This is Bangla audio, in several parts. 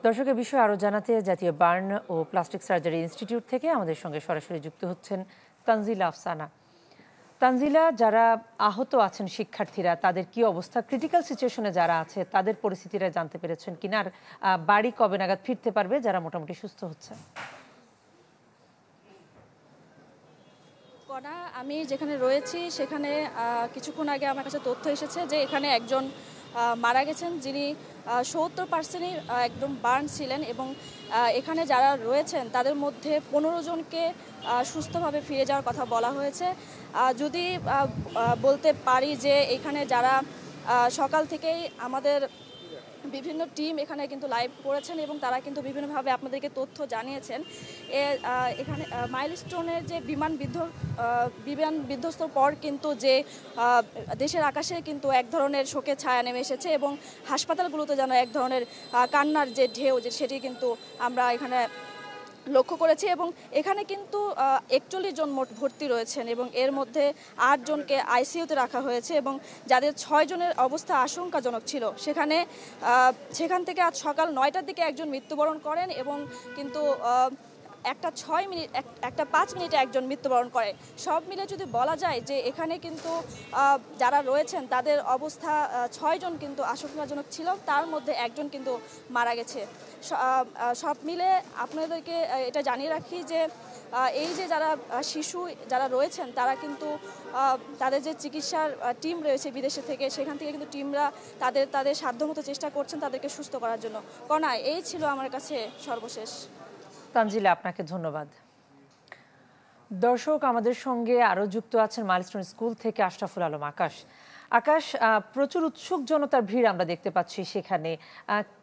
দর্শকের বিষয়ে আরও জানাতে জাতীয় বার্ন ও প্লাস্টিক সার্জারি ইনস্টিটিউট থেকে আমাদের সঙ্গে সরাসরি যুক্ত হচ্ছেন তানজিলা আফসানা। তানজিলা, যারা আহত আছেন শিক্ষার্থীরা, তাদের কি অবস্থা, ক্রিটিক্যাল সিচুয়েশনে যারা আছে তাদের পরিস্থিতিটা জানতে পেরেছেন কিনা, আর বাড়ি কবে নাগাদ ফিরতে পারবে যারা মোটামুটি সুস্থ হচ্ছে? আমি যেখানে রয়েছি সেখানে কিছুক্ষণ আগে আমার কাছে তথ্য এসেছে যে এখানে একজন মারা গেছেন, যিনি 70%ই একদম বার্ন ছিলেন, এবং এখানে যারা রয়েছেন তাদের মধ্যে 15 জনকে সুস্থভাবে ফিরে যাওয়ার কথা বলা হয়েছে। যদি বলতে পারি যে এখানে যারা সকাল থেকেই আমাদের বিভিন্ন টিম এখানে কিন্তু লাইভ করেছেন এবং তারা কিন্তু বিভিন্নভাবে আপনাদেরকে তথ্য জানিয়েছেন। এখানে মাইলস্টোনের যে বিমান বিধ্বস্তর পর কিন্তু যে দেশের আকাশে কিন্তু এক ধরনের শোকের ছায়া নেমে এসেছে, এবং হাসপাতালগুলোতে যেন এক ধরনের কান্নার যে ঢেউ সেটি কিন্তু আমরা এখানে লক্ষ্য করেছি। এবং এখানে কিন্তু 41 জন মোট ভর্তি রয়েছেন, এবং এর মধ্যে 8 জনকে আইসিইউতে রাখা হয়েছে, এবং যাদের 6 জনের অবস্থা আশঙ্কাজনক ছিল সেখান থেকে আজ সকাল 9টার দিকে একজন মৃত্যুবরণ করেন, এবং কিন্তু একটা 5 মিনিটে একজন মৃত্যুবরণ করে। সব মিলে যদি বলা যায় যে এখানে কিন্তু যারা রয়েছেন তাদের অবস্থা 6 জন কিন্তু আশঙ্কাজনক ছিল, তার মধ্যে একজন কিন্তু মারা গেছে। সব মিলে আপনাদেরকে এটা জানিয়ে রাখি যে এই যে যারা শিশু যারা রয়েছেন তারা কিন্তু তাদের যে চিকিৎসার টিম রয়েছে বিদেশে থেকে, সেখান থেকে কিন্তু টিমরা তাদের সাধ্যমতো চেষ্টা করছেন তাদেরকে সুস্থ করার জন্য। কণা, এই ছিল আমার কাছে সর্বশেষ। তানজিলা, আপনাকে ধন্যবাদ। দর্শক, আমাদের সঙ্গে আরও যুক্ত আছেন মাইলস্টোন স্কুল থেকে আশরাফুল আলম আকাশ। আকাশ, প্রচুর উৎসুক জনতার ভিড় আমরা দেখতে পাচ্ছি সেখানে,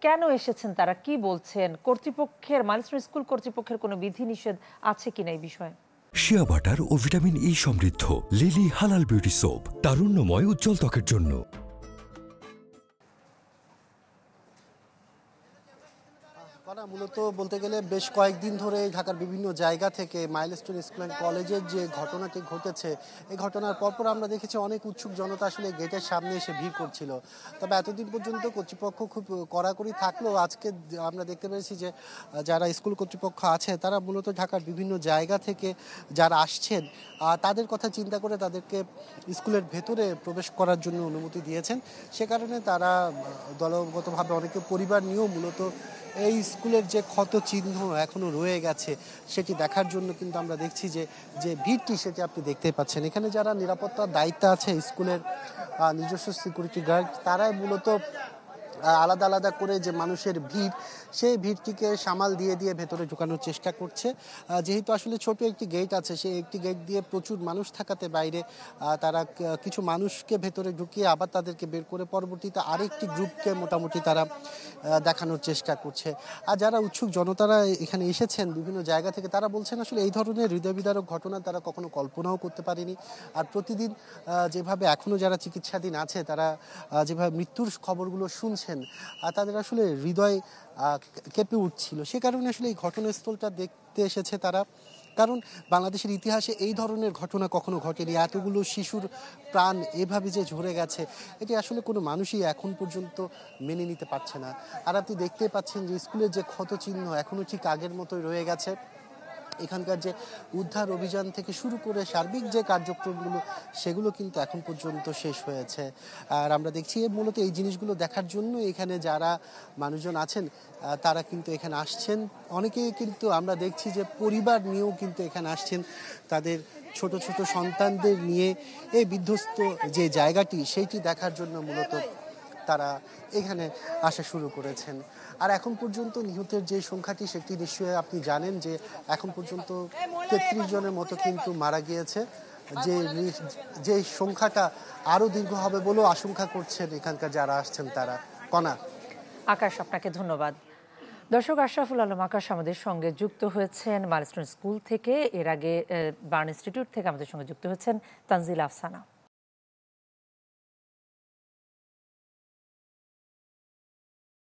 কেন এসেছেন তারা, কি বলছেন? কর্তৃপক্ষের, মাইলস্টোন স্কুল কর্তৃপক্ষের কোনো বিধিনিষেধ আছে কিনা এই বিষয়ে? শিয়া বাটার ও ভিটামিন ই সমৃদ্ধ লিলি হালাল বিউটি সোপ, তারুণ্যময় উজ্জ্বল ত্বকের জন্য। মূলত বলতে গেলে বেশ কয়েকদিন ধরে ঢাকার বিভিন্ন জায়গা থেকে মাইলস্টোন স্কুল অ্যান্ড কলেজের যে ঘটনাটি ঘটেছে, এই ঘটনার পরপর আমরা দেখেছি অনেক উৎসুক জনতা আসলে গেটের সামনে এসে ভিড় করছিল। তবে এতদিন পর্যন্ত কর্তৃপক্ষ খুব কড়াকড়ি থাকলেও আজকে আমরা দেখতে পেরেছি যে যারা স্কুল কর্তৃপক্ষ আছে তারা মূলত ঢাকার বিভিন্ন জায়গা থেকে যারা আসছেন তাদের কথা চিন্তা করে তাদেরকে স্কুলের ভেতরে প্রবেশ করার জন্য অনুমতি দিয়েছেন। সে কারণে তারা দলগতভাবে অনেকে পরিবার নিয়েও মূলত এই স্কুলের যে ক্ষত চিহ্ন এখনো রয়ে গেছে সেটি দেখার জন্য কিন্তু আমরা দেখছি যে ভিড়টি সেটি আপনি দেখতেই পাচ্ছেন। এখানে যারা নিরাপত্তার দায়িত্বে আছে স্কুলের নিজস্ব সিকিউরিটি গার্ড, তারাই মূলত আলাদা আলাদা করে যে মানুষের ভিড়, সেই ভিড়টিকে সামাল দিয়ে ভেতরে ঢুকানোর চেষ্টা করছে। যেহেতু আসলে ছোট একটি গেট আছে, সেই একটি গেট দিয়ে প্রচুর মানুষ থাকাতে বাইরে তারা কিছু মানুষকে ভেতরে ঢুকিয়ে আবার তাদেরকে বের করে পরবর্তীতে আরেকটি গ্রুপকে মোটামুটি তারা দেখানোর চেষ্টা করছে। আর যারা উৎসুক জনতারা এখানে এসেছেন বিভিন্ন জায়গা থেকে, তারা বলছেন আসলে এই ধরনের হৃদয়বিদারক ঘটনা তারা কখনো কল্পনাও করতে পারেনি। আর প্রতিদিন যেভাবে এখনও যারা চিকিৎসাধীন আছে তারা যেভাবে মৃত্যুর খবরগুলো শুনছেন, তাদের আসলে হৃদয় কেঁপে উঠছিল। সে কারণে আসলে এই ঘটনাস্থলটা দেখতে এসেছে তারা। কারণ বাংলাদেশের ইতিহাসে এই ধরনের ঘটনা কখনো ঘটেনি, এতগুলো শিশুর প্রাণ এভাবে যে ঝরে গেছে এটি আসলে কোনো মানুষই এখন পর্যন্ত মেনে নিতে পারছে না। আর আপনি দেখতে পাচ্ছেন যে স্কুলের যে ক্ষতচিহ্ন এখনও ঠিক আগের মতোই রয়ে গেছে। এখানকার যে উদ্ধার অভিযান থেকে শুরু করে সার্বিক যে কার্যক্রমগুলো সেগুলো কিন্তু এখন পর্যন্ত শেষ হয়েছে। আর আমরা দেখছি মূলত এই জিনিসগুলো দেখার জন্য এখানে যারা মানুষজন আছেন তারা কিন্তু এখানে আসছেন। অনেকেই কিন্তু আমরা দেখছি যে পরিবার নিয়েও কিন্তু এখানে আসছেন, তাদের ছোট ছোট সন্তানদের নিয়ে এই বিধ্বস্ত যে জায়গাটি সেইটি দেখার জন্য মূলত তারা এখানে আসা শুরু করেছেন। আর এখন পর্যন্ত নিহতের যে সংখ্যাটি সেটি নিশ্চয়ই আপনি জানেন যে এখন পর্যন্ত 33 জনের মতো কিন্তু মারা গিয়েছে, যে সংখ্যাটা আরও দীর্ঘ হবে বলেও আশঙ্কা করছেন এখানকার যারা আসছেন তারা। কণা। আকাশ, আপনাকে ধন্যবাদ। দর্শক, আশরাফুল আলম আকাশ আমাদের সঙ্গে যুক্ত হয়েছেন মাইলস্টোন স্কুল থেকে, এর আগে বার্ন ইনস্টিটিউট থেকে আমাদের সঙ্গে যুক্ত হয়েছেন তানজিলা আফসানা।